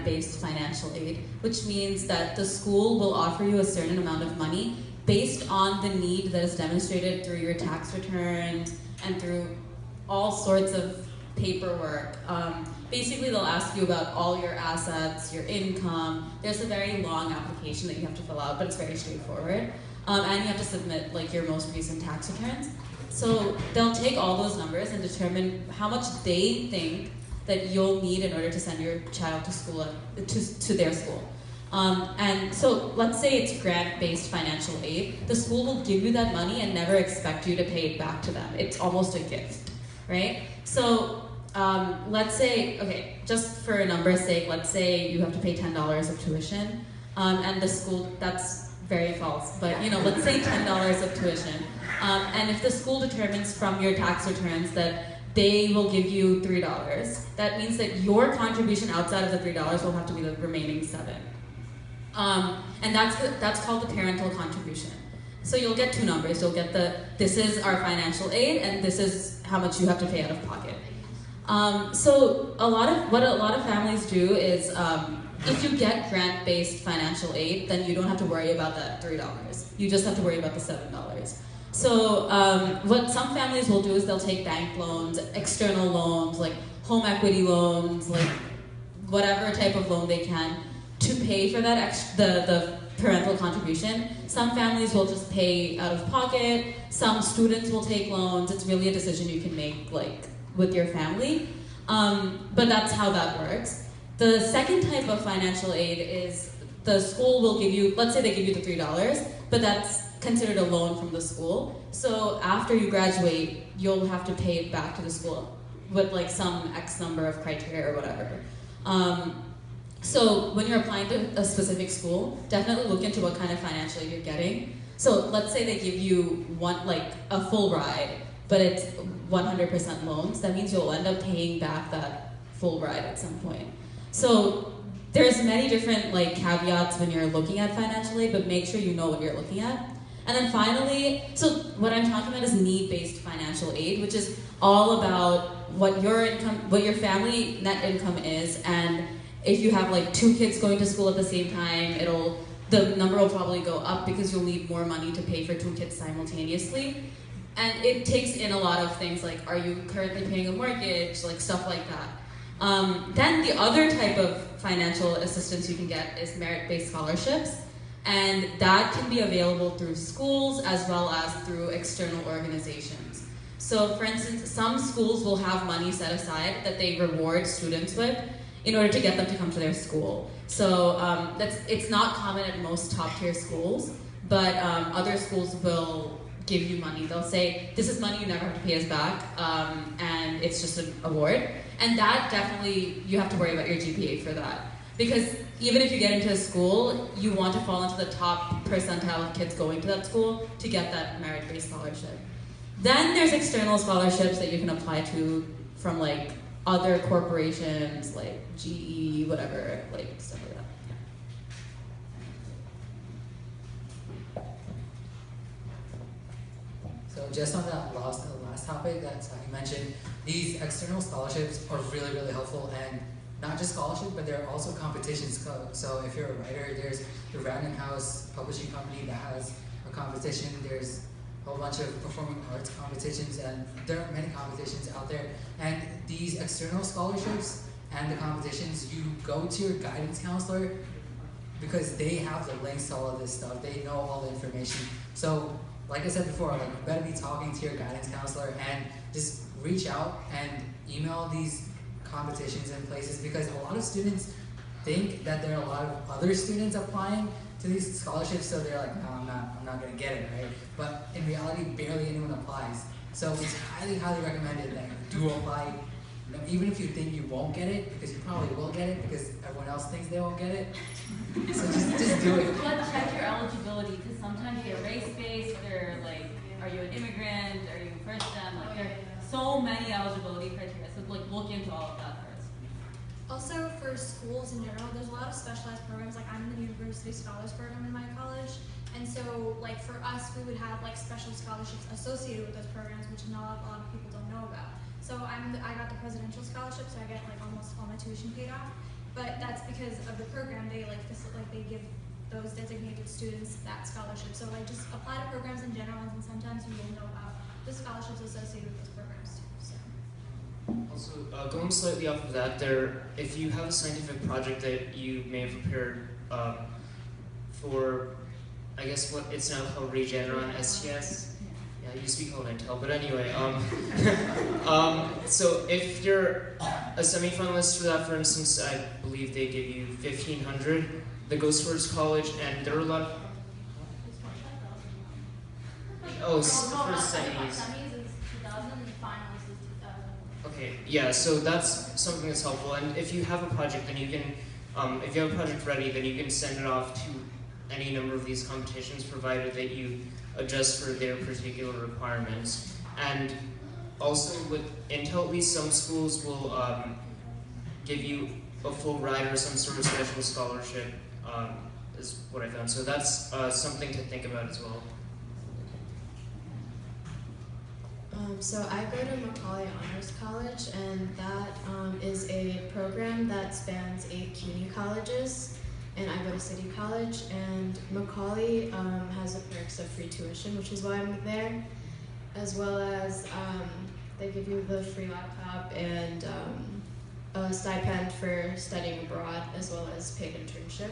grant-based financial aid, which means that the school will offer you a certain amount of money based on the need that is demonstrated through your tax returns and through all sorts of paperwork. Basically, they'll ask you about all your assets, your income. There's a very long application that you have to fill out, but it's very straightforward. And you have to submit like your most recent tax returns. So they'll take all those numbers and determine how much they think that you'll need in order to send your child to school, to their school. And so let's say it's grant-based financial aid. The school will give you that money and never expect you to pay it back to them. It's almost a gift, right? So let's say, okay, just for a number's sake, let's say you have to pay $10 of tuition, and the school, that's very false, but let's say $10 of tuition. And if the school determines from your tax returns that they will give you $3, that means that your contribution outside of the $3 will have to be the remaining $7. And that's called the parental contribution. So you'll get two numbers. You'll get this is our financial aid, and this is how much you have to pay out of pocket. So what a lot of families do is, if you get grant-based financial aid, then you don't have to worry about that $3. You just have to worry about the $7. So what some families will do is they'll take bank loans, external loans, like home equity loans, like whatever type of loan they can to pay for that the parental contribution. Some families will just pay out of pocket. Some students will take loans. It's really a decision you can make like with your family. But that's how that works. The second type of financial aid is the school will give you, let's say they give you the $3, but that's considered a loan from the school. So after you graduate, you'll have to pay it back to the school with like some X number of criteria or whatever. So when you're applying to a specific school, definitely look into what kind of financial aid you're getting. So let's say they give you a full ride, but it's 100% loans. That means you'll end up paying back that full ride at some point. So there's many different caveats when you're looking at financial aid, but make sure you know what you're looking at. And then finally, so what I'm talking about is need-based financial aid, which is all about what your family net income is, and if you have 2 kids going to school at the same time, the number will probably go up because you'll need more money to pay for 2 kids simultaneously. And it takes in a lot of things like, are you currently paying a mortgage, stuff like that. Then the other type of financial assistance you can get is merit-based scholarships. And that can be available through schools as well as through external organizations. So for instance, some schools will have money set aside that they reward students with in order to get them to come to their school. So it's not common at most top-tier schools, but other schools will give you money. They'll say, this is money you never have to pay us back, and it's just an award. And that definitely, you have to worry about your GPA for that. Because even if you get into a school, you want to fall into the top percentile of kids going to that school to get that merit-based scholarship. Then there's external scholarships that you can apply to from other corporations, like GE, whatever, stuff like that. So just on that last topic that you mentioned, these external scholarships are really, really helpful, and not just scholarship, but there are also competitions. So if you're a writer, there's the Random House publishing company that has a competition. There's a whole bunch of performing arts competitions, and there are many competitions out there. And these external scholarships and the competitions, you go to your guidance counselor because they have the links to all of this stuff. They know all the information. So like I said before, you better be talking to your guidance counselor and just reach out and email these competitions and places, because a lot of students think that there are a lot of other students applying to these scholarships, so they're like, no, I'm not gonna get it, right? But in reality, barely anyone applies. So it's highly, highly recommended that you do apply, even if you think you won't get it, because you probably will get it, because everyone else thinks they won't get it. So just do it. But check your eligibility, because sometimes they're race-based, they're are you an immigrant, are you first gen, there are so many eligibility criteria, so look into all of that first. Also, for schools in general, there's a lot of specialized programs. I'm in the University Scholars Program in my college, and so for us, we would have special scholarships associated with those programs, which not a lot of people don't know about. So I got the presidential scholarship, so I get almost all my tuition paid off. but that's because of the program. They they give those designated students that scholarship. So like just apply to programs in general, and sometimes you will know about the scholarships associated with those programs too. So. Also, going slightly off of that, if you have a scientific project that you may have prepared for, I guess what it's now called Regeneron STS. Yeah, it used to be called Intel, but anyway. So if you're a semifinalist for that, for instance, I believe they give you 1,500 that goes towards college, and there are a lot of. Oh, for semis. Semis is 2,000 and finals is 2,000. Okay, yeah, so that's something that's helpful. And if you have a project, then you can, if you have a project ready, then you can send it off to any number of these competitions, provided that you adjust for their particular requirements. And also with Intel, at least some schools will give you a full ride or some sort of special scholarship, is what I found. So that's something to think about as well. So I go to Macaulay Honors College, and that is a program that spans 8 CUNY colleges, and I go to City College, and Macaulay has the perks of free tuition, which is why I'm there, as well as they give you the free laptop and a stipend for studying abroad, as well as paid internship.